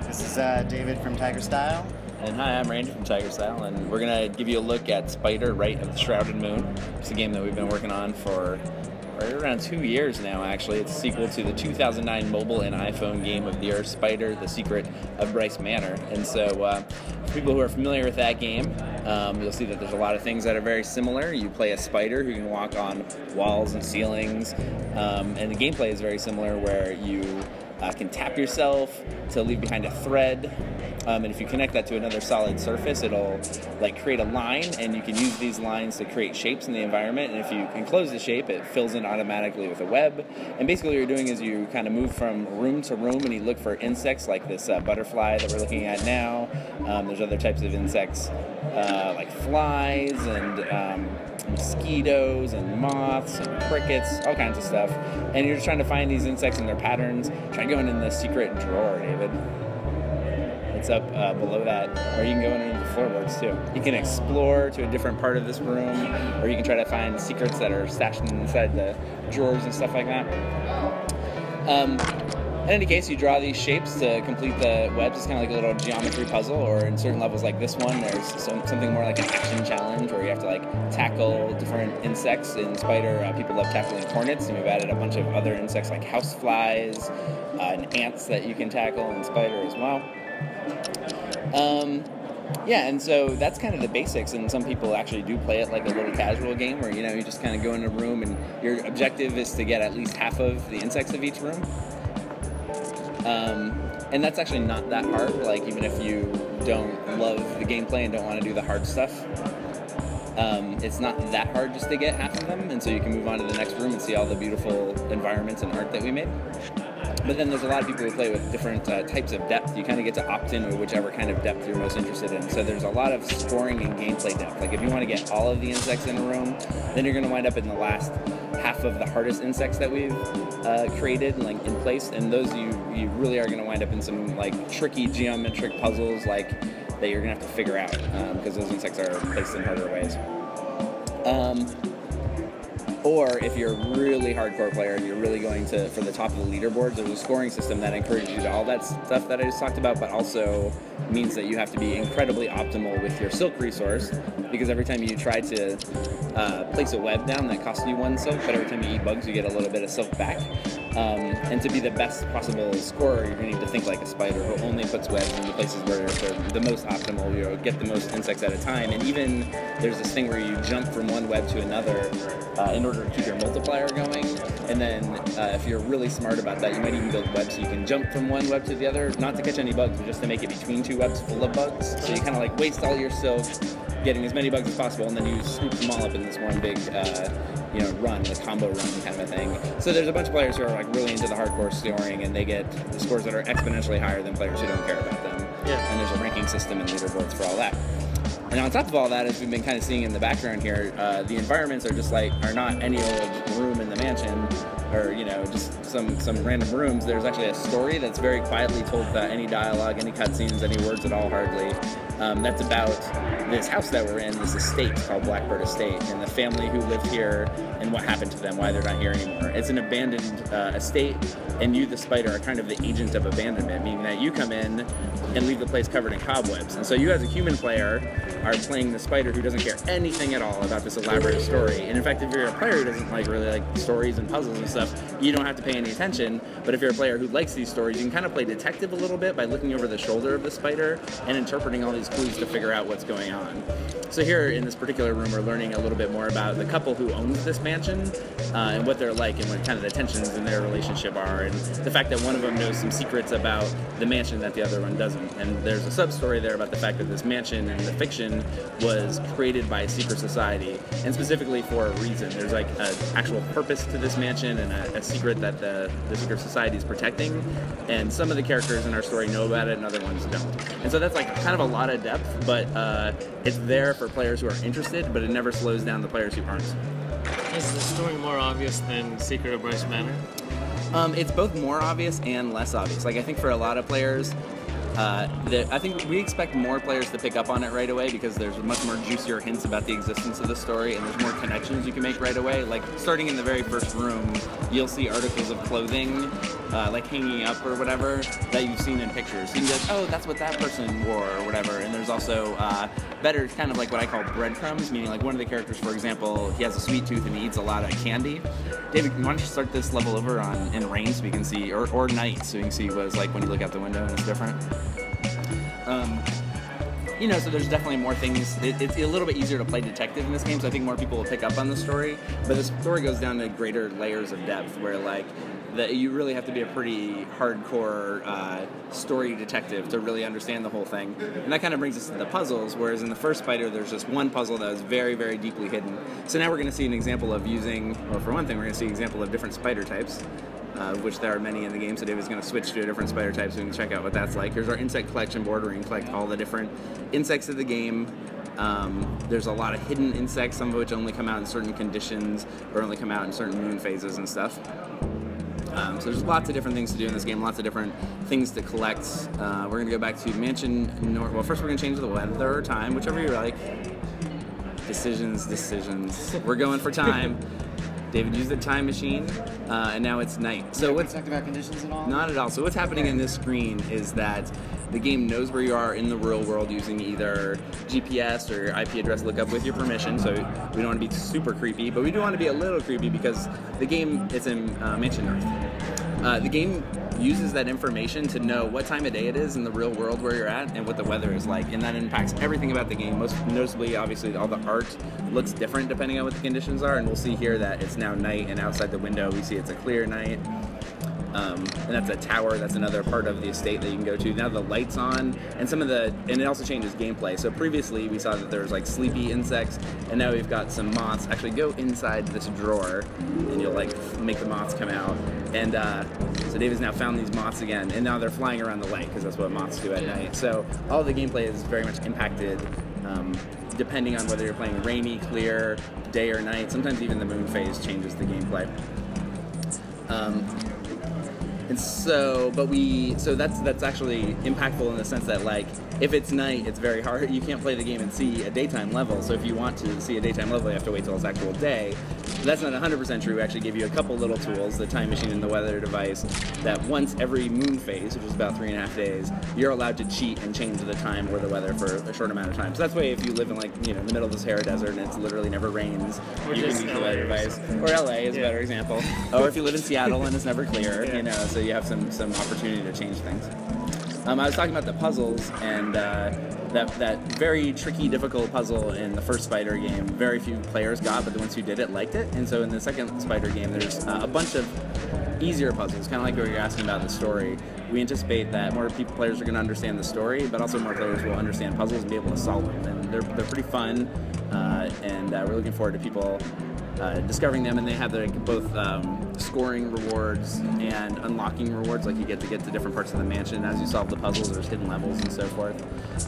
This is David from TigerStyle. And hi, I'm Randy from TigerStyle, and we're going to give you a look at Spider, Rite of the Shrouded Moon. It's a game that we've been working on for right around 2 years now, actually. It's a sequel to the 2009 mobile and iPhone game of the year, Spider, The Secret of Bryce Manor. And so, for people who are familiar with that game, you'll see that there's a lot of things that are very similar. You play a spider who can walk on walls and ceilings, and the gameplay is very similar, where you can tap yourself to leave behind a thread, and if you connect that to another solid surface, it'll create a line, and you can use these lines to create shapes in the environment. And if you enclose the shape, it fills in automatically with a web. And basically what you're doing is you kind of move from room to room, and you look for insects like this butterfly that we're looking at now. There's other types of insects like flies and mosquitoes and moths and crickets, all kinds of stuff. And you're just trying to find these insects and their patterns. Try going in the secret drawer, David. It's up below that, or you can go into the floorboards too. You can explore to a different part of this room, or you can try to find secrets that are stashed inside the drawers and stuff like that. In any case, you draw these shapes to complete the webs. It's kind of like a little geometry puzzle, or in certain levels like this one, there's something more like an action challenge where you have to tackle different insects. In Spider, people love tackling hornets, and we've added a bunch of other insects like houseflies and ants that you can tackle in Spider as well. And so that's kind of the basics, and some people actually do play it like a little casual game where, you just kind of go in a room and your objective is to get at least half of the insects of each room. And that's actually not that hard, even if you don't love the gameplay and don't want to do the hard stuff. It's not that hard just to get half of them, and so you can move on to the next room and see all the beautiful environments and art that we made. But then there's a lot of people who play with different types of depth. You kind of get to opt in with whichever kind of depth you're most interested in. So there's a lot of scoring and gameplay depth. If you want to get all of the insects in a room, then you're going to wind up in the last half of the hardest insects that we've created in place. And those you really are going to wind up in some tricky geometric puzzles that you're going to have to figure out, because those insects are placed in harder ways. Or if you're a really hardcore player and you're really going for the top of the leaderboard, there's a scoring system that encourages you to all that stuff that I just talked about, but also means that you have to be incredibly optimal with your silk resource, because every time you try to place a web down, that costs you 1 silk, but every time you eat bugs, you get a little bit of silk back. And to be the best possible scorer, you're going to need to think like a spider who only puts webs in the places where they're the most optimal, get the most insects at a time. And even there's this thing where you jump from one web to another in order to keep your multiplier going. And then if you're really smart about that, you might even build webs so you can jump from one web to the other, not to catch any bugs, but just to make it between 2 webs full of bugs. So you kind of waste all your silk getting as many bugs as possible, and then you swoop them all up in this one big run, the combo run kind of a thing. So there's a bunch of players who are really into the hardcore scoring, and they get the scores that are exponentially higher than players who don't care about them. Yeah. And there's a ranking system and leaderboards for all that. And on top of all that, as we've been kind of seeing in the background here, the environments are just are not any old room in the mansion, or just some random rooms. There's actually a story that's very quietly told without any dialogue, any cutscenes, any words at all, hardly. That's about this house that we're in, this estate called Blackbird Estate, and the family who lived here and what happened to them, why they're not here anymore. It's an abandoned estate, and you, the spider, are kind of the agent of abandonment, meaning that you come in and leave the place covered in cobwebs. And so you, as a human player, are playing the spider who doesn't care anything at all about this elaborate story. And in fact, if you're a player who doesn't really like stories and puzzles and stuff, you don't have to pay any attention. But if you're a player who likes these stories, you can kind of play detective a little bit by looking over the shoulder of the spider and interpreting all these clues to figure out what's going on. So here in this particular room, we're learning a little bit more about the couple who owns this mansion, and what they're like, and what kind of the tensions in their relationship are, and the fact that one of them knows some secrets about the mansion that the other one doesn't. And there's a sub-story there about the fact that this mansion in the fiction was created by a secret society, and specifically for a reason. There's an actual purpose to this mansion, and a secret that the secret society is protecting, and some of the characters in our story know about it and other ones don't. And so that's kind of a lot of depth, but it's there for players who are interested, but it never slows down the players who aren't. Is the story more obvious than Secret of Bryce Manor? It's both more obvious and less obvious. I think for a lot of players, I think we expect more players to pick up on it right away because there's much more juicier hints about the existence of the story, and there's more connections you can make right away. Like, starting in the very first room, you'll see articles of clothing, like hanging up or whatever, that you've seen in pictures. So you can be like, oh, that's what that person wore or whatever. And there's also better, kind of like what I call breadcrumbs, meaning like one of the characters, for example, he has a sweet tooth and he eats a lot of candy. David, why don't you start this level over in rain so we can see, or night, so you can see what it's like when you look out the window and it's different. So there's definitely more things. It's a little bit easier to play detective in this game, so I think more people will pick up on the story. But the story goes down to greater layers of depth, where like you really have to be a pretty hardcore story detective to really understand the whole thing. And that kind of brings us to the puzzles, whereas in the first Spider, there's just one puzzle that is very, very deeply hidden. So now we're going to see an example of using, well, for one thing, we're going to see an example of different spider types. Which there are many in the game, so David's going to switch to a different spider type so we can check out what that's like. Here's our insect collection board where we can collect all the different insects of the game. There's a lot of hidden insects, some of which only come out in certain conditions or only come out in certain moon phases and stuff. So there's lots of different things to do in this game, lots of different things to collect. We're going to go back to Mansion North. Well, first we're going to change the weather or time, whichever you like. Decisions. We're going for time. David used the time machine, and now it's night. So what's talked about conditions at all? Not at all. So what's happening in this screen is that the game knows where you are in the real world using either GPS or IP address lookup with your permission. So we don't want to be super creepy, but we do want to be a little creepy because the game, it's in Mansion North. The game uses that information to know what time of day it is in the real world where you're at and what the weather is like, and that impacts everything about the game. Most noticeably, obviously, all the art looks different depending on what the conditions are, and we'll see here that it's now night, and outside the window we see it's a clear night. And that's a tower. That's another part of the estate that you can go to. Now the light's on, and and it also changes gameplay. So previously we saw that there was like sleepy insects, and now we've got some moths. Actually, go inside this drawer, and you'll like make the moths come out. And so David's now found these moths again, and now they're flying around the light because that's what moths do at night. So all the gameplay is very much impacted depending on whether you're playing rainy, clear, day or night. Sometimes even the moon phase changes the gameplay. And so that's actually impactful in the sense that, like, if it's night, it's very hard. You can't play the game and see a daytime level. So if you want to see a daytime level, you have to wait till it's actual day. But that's not 100% true. We actually give you a couple little tools, the time machine and the weather device, that once every moon phase, which is about 3.5 days, you're allowed to cheat and change the time or the weather for a short amount of time. So that's why if you live in, like, the middle of the Sahara Desert and it's literally never rains, you can use the weather device. Or LA is a better example. Or if you live in Seattle and it's never clear, so you have some opportunity to change things. I was talking about the puzzles, and that very tricky, difficult puzzle in the first Spider game, very few players got, but the ones who did it liked it. And so in the second Spider game, there's a bunch of easier puzzles, kind of like what you're asking about the story. We anticipate that more players are going to understand the story, but also more players will understand puzzles and be able to solve them. And they're pretty fun, and we're looking forward to people discovering them, and they have both scoring rewards and unlocking rewards, like you get to different parts of the mansion as you solve the puzzles. There's hidden levels and so forth,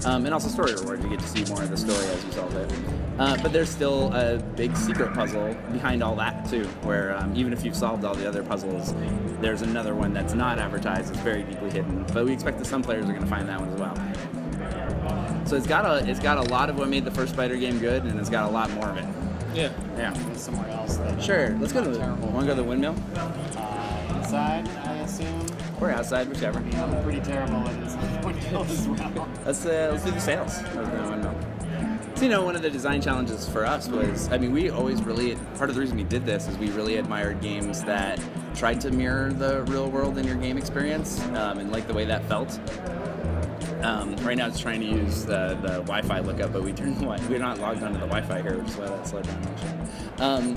and also story rewards. You get to see more of the story as you solve it. But there's still a big secret puzzle behind all that too, where even if you've solved all the other puzzles, there's another one that's not advertised. It's very deeply hidden, but we expect that some players are going to find that one as well. So it's got a lot of what made the first Spider game good, and it's got a lot more of it. Yeah. Somewhere else. Sure. Let's go to Want to go to the windmill? Inside, I assume. Or outside, whichever. I'm pretty terrible at inside windmill as well. Let's do the sails of the windmill. So, one of the design challenges for us was, we always really, part of the reason we did this is we really admired games that tried to mirror the real world in your game experience, and like the way that felt. Right now it's trying to use the Wi-Fi lookup, but we're not logged onto the Wi-Fi here, which is why that slowed down actually.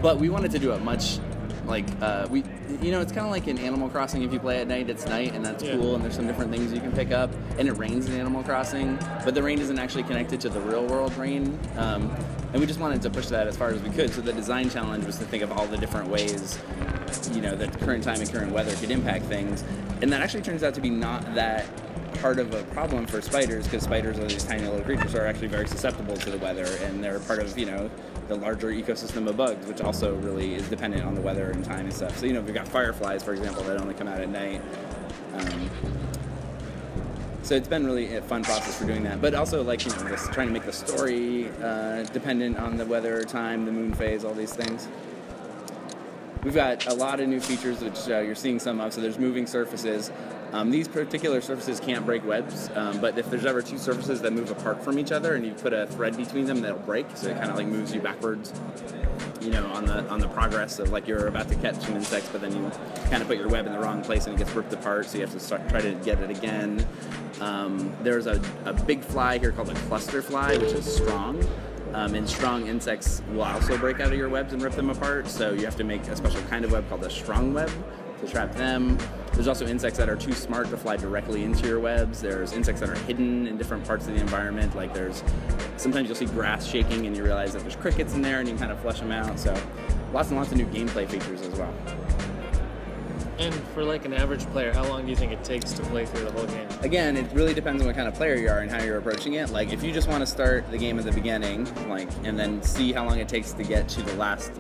But we wanted to do it much like it's kind of like in Animal Crossing. If you play at night, it's night, and that's cool. And there's some different things you can pick up. And it rains in Animal Crossing, but the rain isn't actually connected to the real world rain. And we just wanted to push that as far as we could. So the design challenge was to think of all the different ways, that current time and current weather could impact things. And that actually turns out to be not that part of a problem for spiders, because spiders are these tiny little creatures who are actually very susceptible to the weather, and they're part of the larger ecosystem of bugs, which also really is dependent on the weather and time and stuff. So we've got fireflies, for example, that only come out at night. So it's been really a fun process for doing that. But also, like, you know, just trying to make the story dependent on the weather, time, the moon phase, all these things. We've got a lot of new features, which you're seeing some of. So there's moving surfaces. These particular surfaces can't break webs, but if there's ever two surfaces that move apart from each other and you put a thread between them, that'll break. So it kind of like moves you backwards, you know, on the progress of like you're about to catch some insects, but then you kind of put your web in the wrong place and it gets ripped apart. So you have to try to get it again. There's a big fly here called a cluster fly, which is strong. And strong insects will also break out of your webs and rip them apart. So you have to make a special kind of web called a strong web to trap them. There's also insects that are too smart to fly directly into your webs. There's insects that are hidden in different parts of the environment. Like sometimes you'll see grass shaking and you realize that there's crickets in there and you can kind of flush them out. So lots and lots of new gameplay features as well. And for like an average player, how long do you think it takes to play through the whole game? Again, it really depends on what kind of player you are and how you're approaching it. Like, if you just want to start the game at the beginning, like, and then see how long it takes to get to the last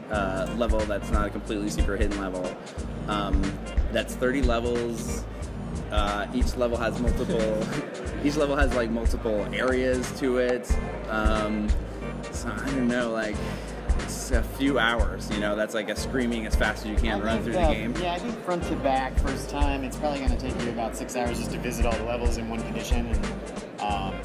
level that's not a completely secret hidden level, that's 30 levels. Each level has multiple. Each level has like multiple areas to it. So I don't know, like. A few hours, you know, that's like a screaming as fast as you can run through the game. Yeah, I think front to back, first time, it's probably going to take you about 6 hours just to visit all the levels in one condition and,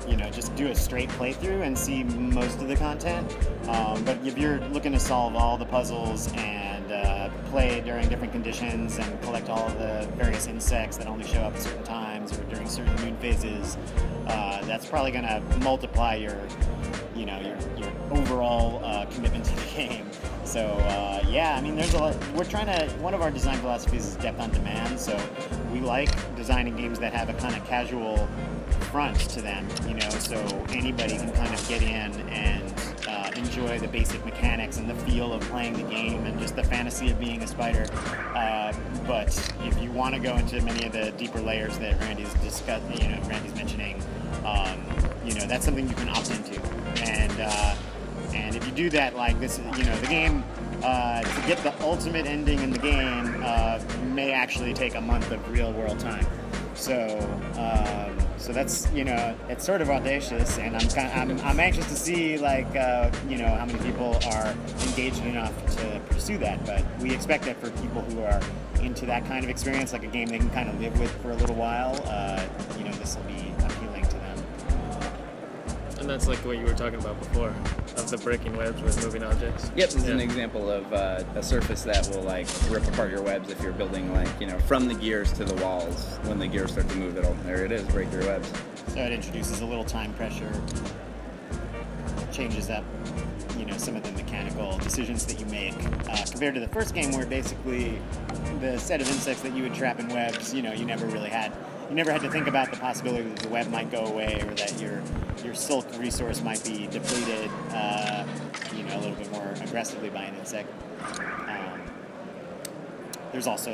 you know, just do a straight playthrough and see most of the content. But if you're looking to solve all the puzzles and play during different conditions and collect all of the various insects that only show up at certain times or during certain moon phases, that's probably going to multiply your overall commitment to the game. So yeah, I mean, there's a lot. One of our design philosophies is depth on demand. So we like designing games that have a kind of casual front to them, you know, so anybody can kind of get in and enjoy the basic mechanics and the feel of playing the game and just the fantasy of being a spider. But if you want to go into many of the deeper layers that Randy's mentioning, you know, that's something you can opt into. And if you do that, like this, you know, the game, to get the ultimate ending in the game may actually take a month of real world time. So that's, you know, it's sort of audacious, and I'm anxious to see, like, you know, how many people are engaged enough to pursue that. But we expect that for people who are into that kind of experience, like a game they can kind of live with for a little while, you know, this will be appealing to them. And that's like what you were talking about before, of the breaking webs with moving objects. Yep, this is an example of a surface that will like rip apart your webs if you're building, like, you know, from the gears to the walls. When the gears start to move, there it is, break your webs. So it introduces a little time pressure, changes up, you know, some of the mechanical decisions that you make compared to the first game, where basically the set of insects that you would trap in webs, you know, you never had to think about the possibility that the web might go away or that your silk resource might be depleted, you know, a little bit more aggressively by an insect. There's also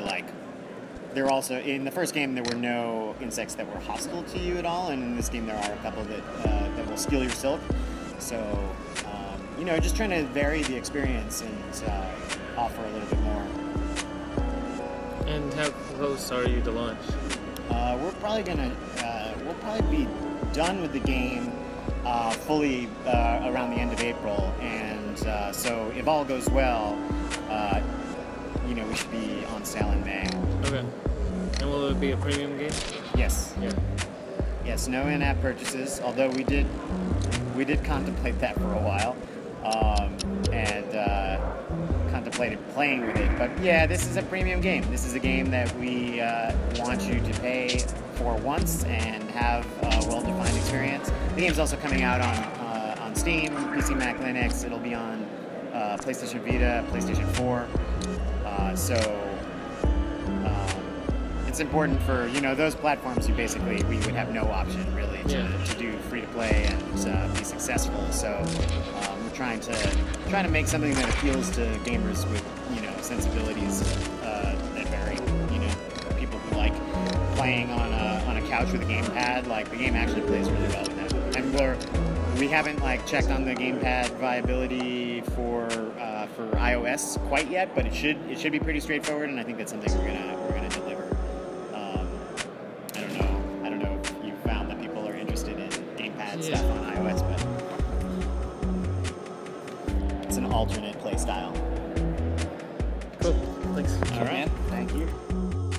in the first game there were no insects that were hostile to you at all, and in this game there are a couple that will steal your silk. So you know, just trying to vary the experience and offer a little bit more. And how close are you to launch? We'll probably be done with the game fully around the end of April, and so if all goes well, you know, we should be on sale in May. Okay. And will it be a premium game? Yes. Yeah. Yes, no in-app purchases, although we did contemplate that for a while, and contemplated playing with it. But yeah, this is a premium game. This is a game that we want you to pay for once and have a well-defined experience. The game's also coming out on Steam, PC, Mac, Linux. It'll be on PlayStation Vita, PlayStation 4. So it's important for, you know, those platforms. We would have no option really to do free-to-play and be successful. So we're trying to make something that appeals to gamers with, you know, sensibilities that vary. You know, people who like playing on a couch with a gamepad. Like, the game actually plays really well with that. And we haven't like checked on the gamepad viability for iOS quite yet, but it should be pretty straightforward, and I think that's something we're gonna deliver. I don't know if you've alternate play style. Cool. Thanks. All